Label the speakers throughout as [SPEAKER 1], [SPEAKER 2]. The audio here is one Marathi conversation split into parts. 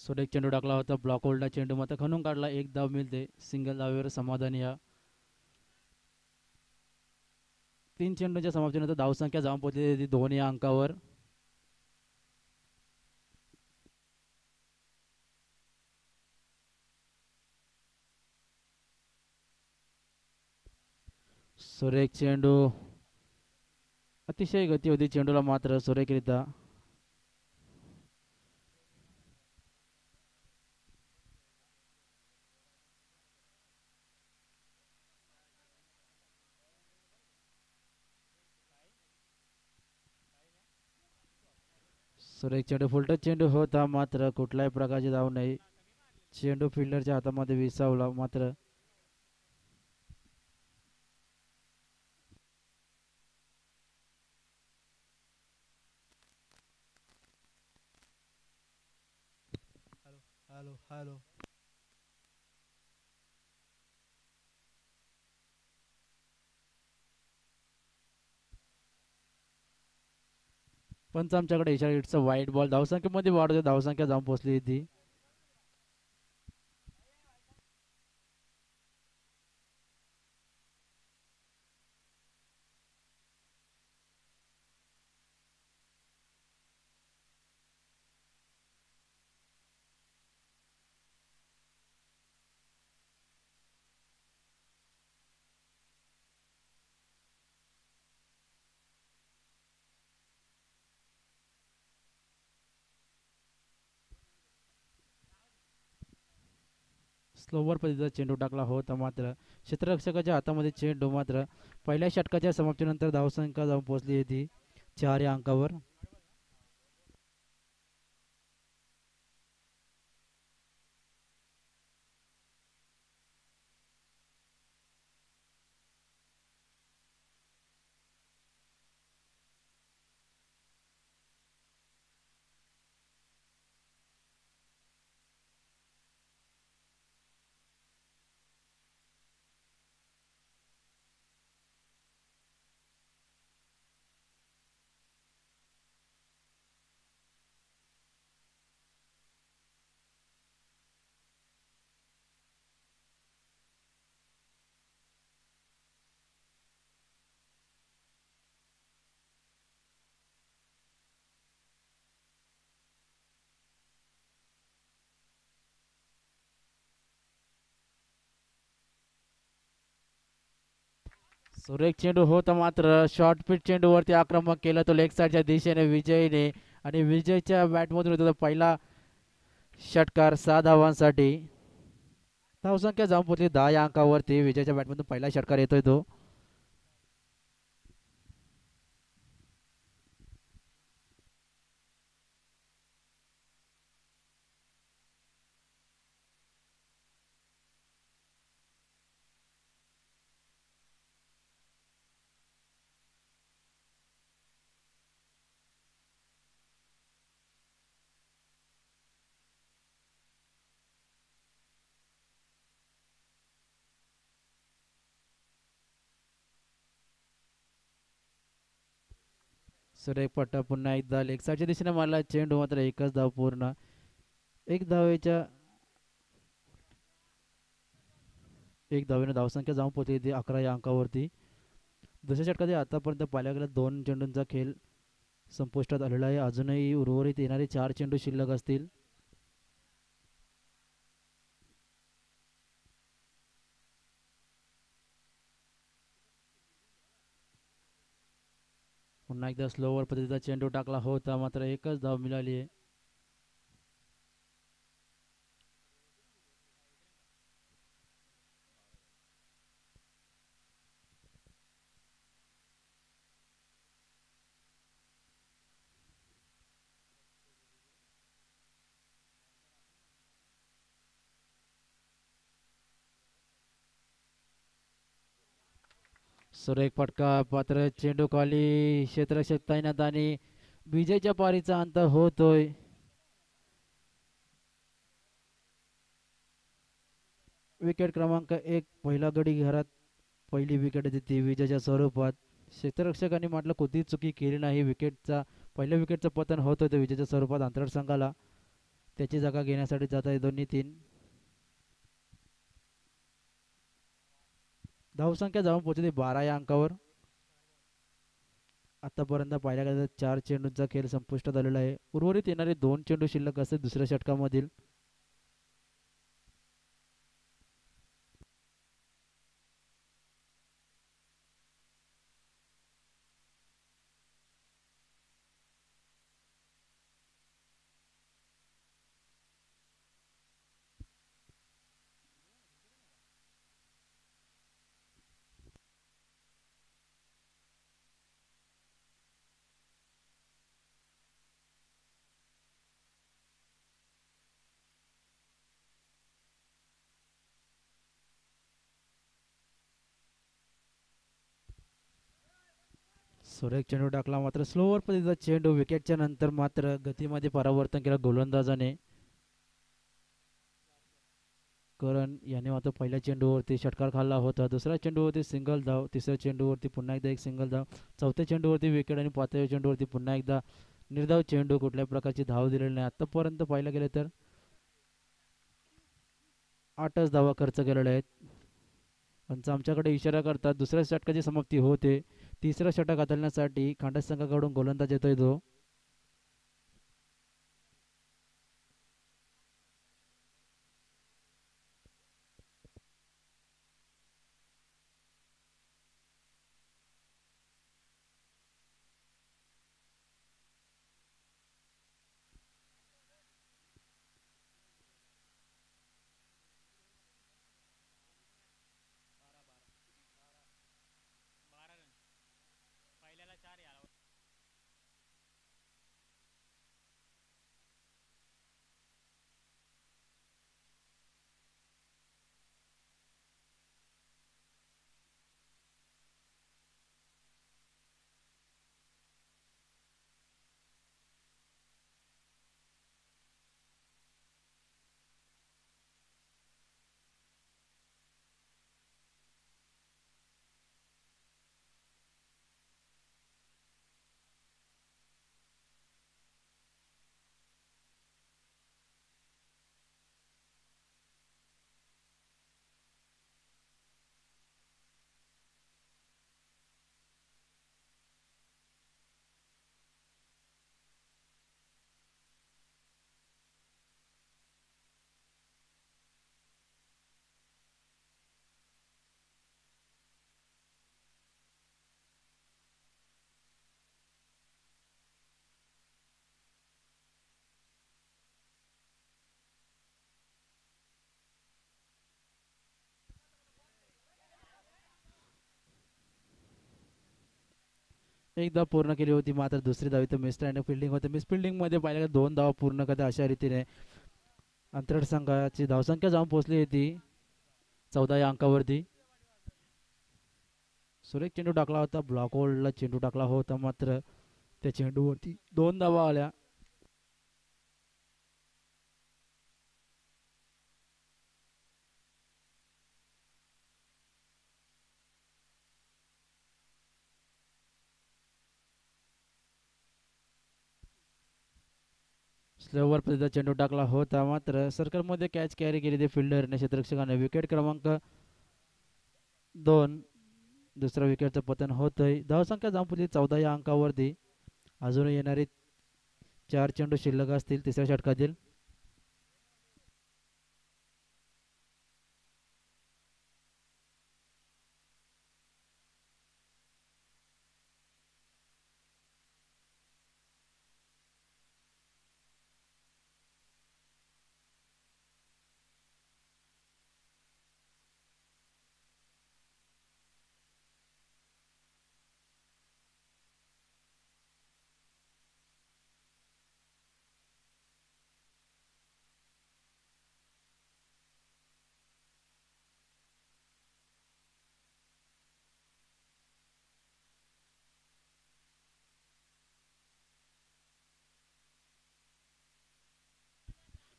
[SPEAKER 1] सुरेख चेंडू टाकला होता, ब्लॉक होल्डला चेंडू मात्र खणून काढला, एक धाव मिळते. सिंगल धावेवर समाधानी या 3 चेंडूच्या समाप्तीनंतर धावसंख्या जाऊन पोहोचली होती 2 या अंकावर. सुरेख चेंडू, अतिशय गती होती चेंडूला मात्र सुरेखरित्या. सुरेख चेंडू फुलटच चेंडू होता मात्र कुठल्याही प्रकारची धाव नाही. चेंडू फिल्डरच्या हातामध्ये विसावला मात्र
[SPEAKER 2] हॅलो हॅलो.
[SPEAKER 1] पंच आमच्याकडे इशारा, इट्स अ वाईट बॉल. धावसंख्येमध्ये वाढ होते, धावसंख्या जाऊन पोहोचली होती. स्लोवर पद्धतीचा चेंडू टाकला होता मात्र क्षेत्ररक्षकाच्या हातामध्ये चेंडू मात्र पहिल्या षटकाच्या समाप्तीनंतर धावसंख्या जाऊन पोहोचली होती 4 या अंकावर. सुरेख चेंडू होता मात्र शॉर्ट पिच चेंडूवरती आक्रमक केलं तो लेग साईडच्या दिशेने विजयने. आणि विजयच्या बॅटमधून होता तो पहिला षटकार 6 धावांसाठी. धावसंख्या जाऊन पोहोचली 10 या अंकावरती. विजयच्या बॅटमधून पहिला षटकार येतोय तो. सुरेख पट्टा पुन्हा एकदा लेग साईडच्या दिशेने मारला चेंडू मात्र एकच धाव पूर्ण. एक धावेच्या एक धावेने धावसंख्या जाऊन पोहोचली ती 11 या अंकावरती. दुसऱ्या षटकात आतापर्यंत पाहायला गेला 2 चेंडूंचा खेळ संपुष्टात आलेला आहे. अजूनही उर्वरित येणारे 4 चेंडू शिल्लक असतील. पुन्हा एकदा स्लोवर पद्धतीचा चेंडू टाकला होता मात्र एकच धाव मिळाली आहे. सुरेख फटका पात्र चेंडू खाली क्षेत्ररक्षक तैनात आणि विजयच्या पारीचा अंत होतोय. विकेट क्रमांक 1 पहिला गडी घरात पहिली विकेट देते विजयच्या स्वरूपात. क्षेत्ररक्षकांनी म्हटलं कोणतीही चुकी केली नाही. विकेटचा पहिल्या विकेटचं पतन होत होतं विजयच्या स्वरूपात अंतराळ संघाला. त्याची जागा घेण्यासाठी जात आहे दोन्ही तीन. धावसंख्या जाऊन पोहोचते 12 या अंकावर. आतापर्यंत पाहिल्या गेलं तर 4 चेंडूंचा खेळ संपुष्टात आलेला आहे. उर्वरित येणारे 2 चेंडू शिल्लक असते दुसऱ्या षटकामधील. सुरेख चेंडू टाकला मात्र स्लोवर पद्धतीचा चेंडू विकेटच्या नंतर मात्र गतीमध्ये परावर्तन केलं गोलंदाजाने. करण याने मात्र पहिल्या चेंडूवरती षटकार खाल्ला होता. दुसऱ्या चेंडूवरती सिंगल धाव, तिसऱ्या चेंडूवरती पुन्हा एकदा एक सिंगल धाव, चौथ्या चेंडूवरती विकेट आणि पाचव्या चेंडूवरती पुन्हा एकदा निर्धाव चेंडू. कुठल्याही प्रकारची धाव दिलेली नाही. आतापर्यंत पाहिलं गेलं तर 8च धावा खर्च केलेल्या आहेत. पंच आमच्याकडे इशारा करतात दुसऱ्या षटकाची समाप्ती होते. तिसरं षटक हाताळण्यासाठी खांडस संघाकडून गोलंदाज येतोय तो. एकदा पूर्ण केली होती मात्र दुसरी धाव तर मिस फिल्डिंग होते. मिस फिल्डिंग मध्ये पाहिलं 2 धावा पूर्ण करता अशा रीतीने अंतरड संघाची धावसंख्या जाऊन पोहोचली होती 14 या अंकावरती. सुरेख चेंडू टाकला होता. ब्लॉक होल्डला चेंडू टाकला होता मात्र त्या चेंडूवरती 2 धावा आल्या. स्लोवर पद्धतीचा चेंडू टाकला होता मात्र सर्कलमध्ये कॅच कॅरी केली ते फिल्डरने क्षेत्ररक्षकाने. विकेट क्रमांक 2. दुसरा विकेटचं पतन होतंय. धावसंख्या जांभुली 14 या अंकावरती. अजून येणारे 4 चेंडू शिल्लक असतील तिसऱ्या षटकातील.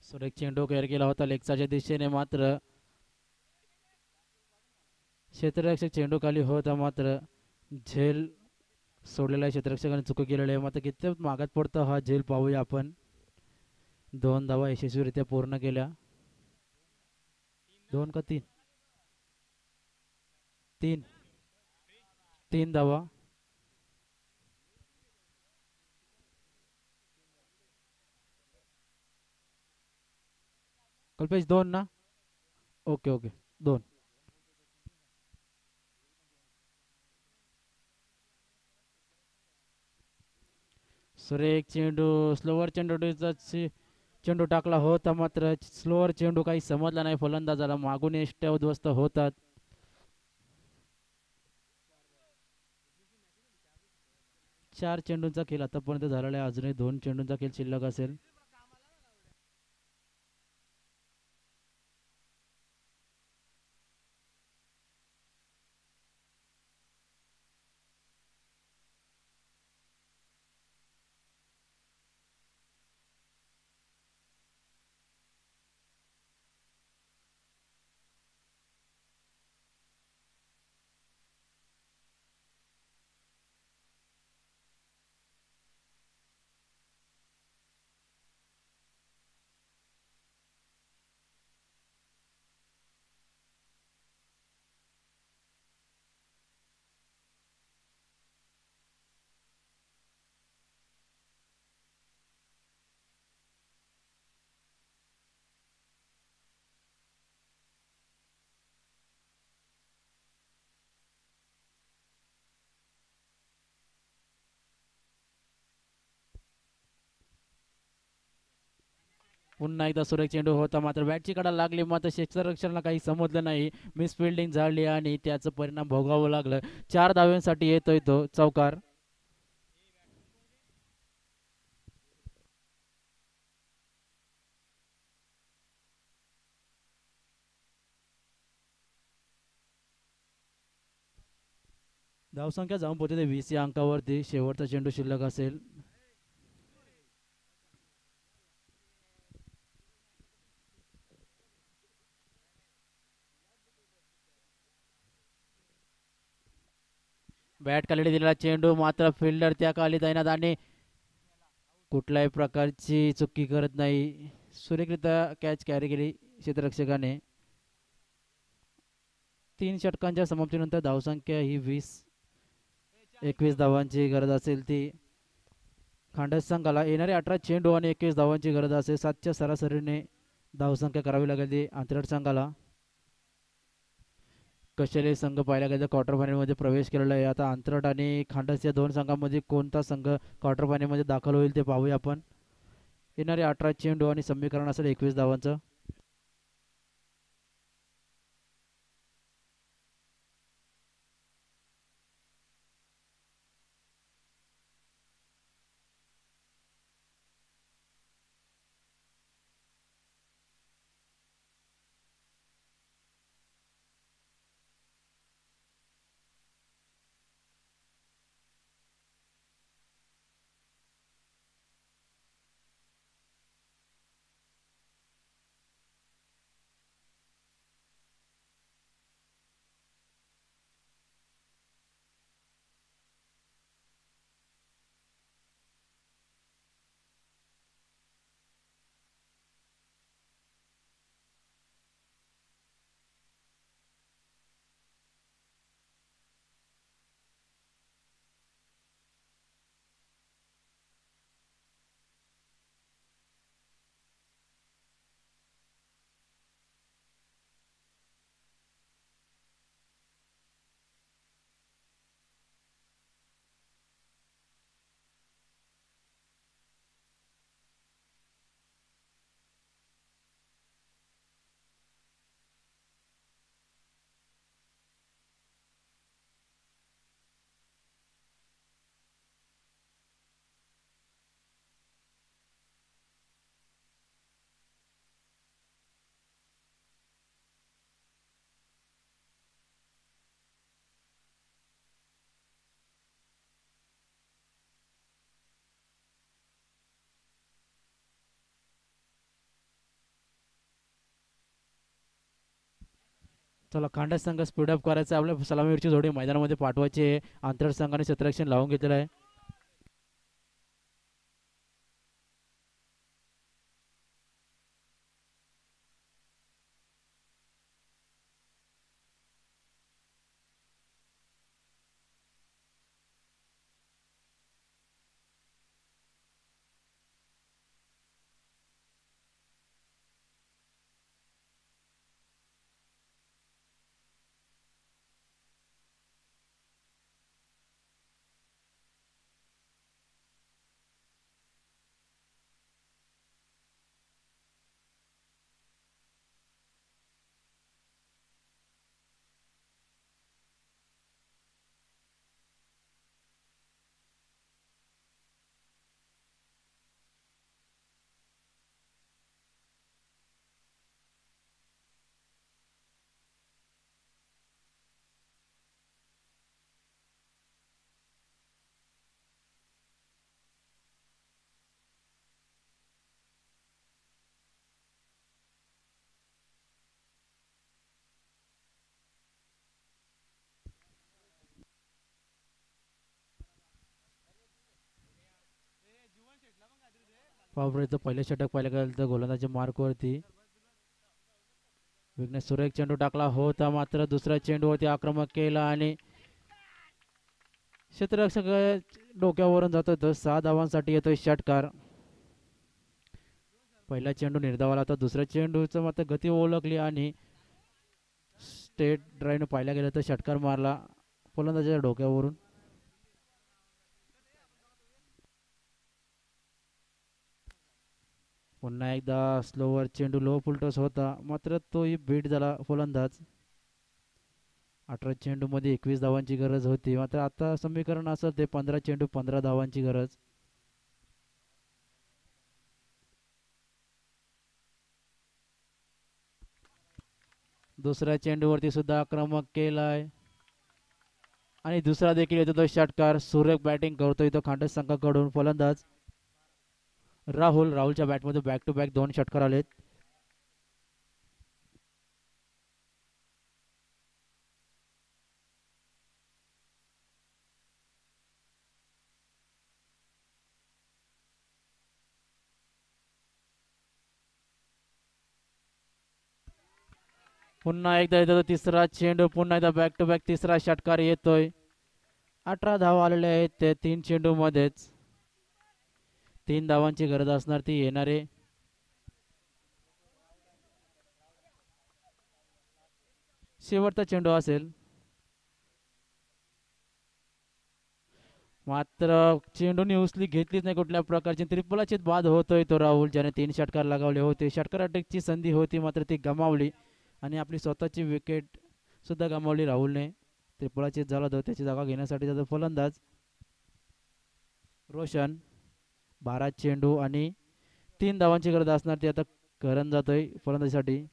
[SPEAKER 1] सुरेख चेंडू केअर केला होता लेगच्या दिशेने मात्र क्षेत्ररक्षक चेंडू खाली होता मात्र झेल सोडलेला आहे. क्षेत्ररक्षकाने चुकी केलेली आहे मात्र किती मागात पडतो हा झेल पाहूया आपण. 2 धावा यशस्वीरित्या पूर्ण केल्या. 2 का 3? 3. 3 धावा. कल्पेश 2 ना. Okay okay 2. सुरेख चेंडू, स्लोवर चेंडूचा चेंडू टाकला होता, मात्र स्लोवर चेंडू काही समजला नाही फलंदाजाला. मागून यष्ट्या उद्ध्वस्त होतात. 4 चेंडूंचा खेळ आतापर्यंत झालेला आहे. अजूनही 2 चेंडूंचा खेळ शिल्लक असेल. पुन्हा एकदा सुरेख चेंडू होता, मात्र बॅटची कडा लागली, मात्र क्षेत्ररक्षणाला काही समजलं नाही. मिस फिल्डिंग झाली आणि त्याचं परिणाम भोगावं लागलं. 4 धाव्यांसाठी येतोय तो चौकार. धावसंख्या जाऊन पोहोचते 20 या अंकावरती. शेवटचा चेंडू शिल्लक असेल. बॅट खाली दिलेला चेंडू, मात्र फिल्डर त्या खाली तैनात आणि कुठल्याही प्रकारची चुकी करत नाही. सुरेखरित्या कॅच कॅरी केली क्षेत्ररक्षकाने. 3 षटकांच्या समाप्तीनंतर धावसंख्या ही 21 धावांची गरज असेल ती खांडस संघाला. येणारे 18 चेंडू आणि 21 धावांची गरज असेल. 7च्या सरासरीने धावसंख्या करावी लागेल ती अंतराळ संघाला. कशाले संघ पाहायला गेलं क्वार्टर फायनलमध्ये प्रवेश केलेला आहे. आता अंतरट आणि खांडस या 2 संघांमध्ये कोणता संघ क्वार्टर फायनलमध्ये दाखल होईल ते पाहूया आपण. येणारे 18 चेंडू आणि समीकरण असेल 21 धावांचं. चला खांडस संघ स्पीडअप करायचं. आपल्या सलामीवरची जोडी मैदानामध्ये पाठवायची. अंतराळ संघाने क्षेत्ररक्षण लावून घेतलेलं आहे. पॉवर पहिलं षटक पाहिलं गेलं तर गोलंदाजी मार्कवरती विघ्नेश सुरेख चेंडू टाकला होता, मात्र दुसऱ्या चेंडूवरती आक्रमक केला आणि क्षेत्ररक्षक डोक्यावरून जातोय तो 6 धावांसाठी येतोय षटकार. पहिला चेंडू निर्धावाला होता, दुसऱ्या चेंडूचं मात्र गती ओळखली आणि स्टेट ड्राईव्हने पाहिल्या गेलं तर षटकार मारला फलंदाजाच्या डोक्यावरून. पुन्हा एकदा स्लोवर चेंडू लो फुलटॉस होता, मात्र तोही बीट झाला फलंदाज. 18 चेंडू मध्ये 21 धावांची गरज होती, मात्र आता समीकरण असं ते 15 चेंडू 15 धावांची गरज. दुसऱ्या चेंडूवरती सुद्धा आक्रमक केलाय आणि दुसरा देखील येतो तो षटकार. सुरेख बॅटिंग करतोय तो खांडस संघाकडून. फलंदाज राहुलच्या बॅटमध्ये बॅक टू बॅक 2 षटकार आलेत. पुन्हा एकदा येतो तिसरा चेंडू, पुन्हा एकदा बॅक टू बॅक तिसरा षटकार येतोय. 18 धावा आलेले आहेत ते 3 चेंडू मध्येच. 3 धावांची गरज असणार ती येणारे. शेवटचा चेंडू असेल, मात्र चेंडूने उचली घेतलीच नाही कुठल्या प्रकारची. त्रिफलाचीत बाद होतोय तो राहुल, ज्याने 3 षटकार लगावले होते. षटकार अटकची संधी होती मात्र ती गमावली आणि आपली स्वतःची विकेट सुद्धा गमावली राहुलने. त्रिफलाचीत झाला तो, त्याची जागा घेण्यासाठी त्याचा फलंदाज रोशन. 12 चेंडू आणि 3 धावांची गरज असणार ती आता करण जातोय फलंदाजीसाठी.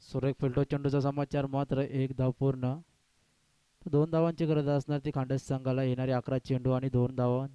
[SPEAKER 1] सुरेख फिल्टो चेंडूचा समाचार, मात्र 1 धाव पूर्ण. 2 धावांची गरज असणार ती खांडस संघाला. येणारे 11 चेंडू आणि 2 धावा.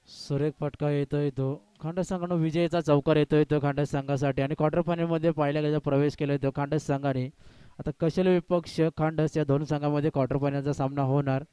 [SPEAKER 1] सुरेख फटका येतोय तो खांडस संघानं. विजयाचा चौकार येतोय तो खांडस संघासाठी आणि क्वार्टर फायनल मध्ये पाहिल्या गेला प्रवेश केलाय तो खांडस संघाने. आता कशेल विपक्ष खांडस या दोन संघांमध्ये क्वार्टर फायनलचा सामना होणार.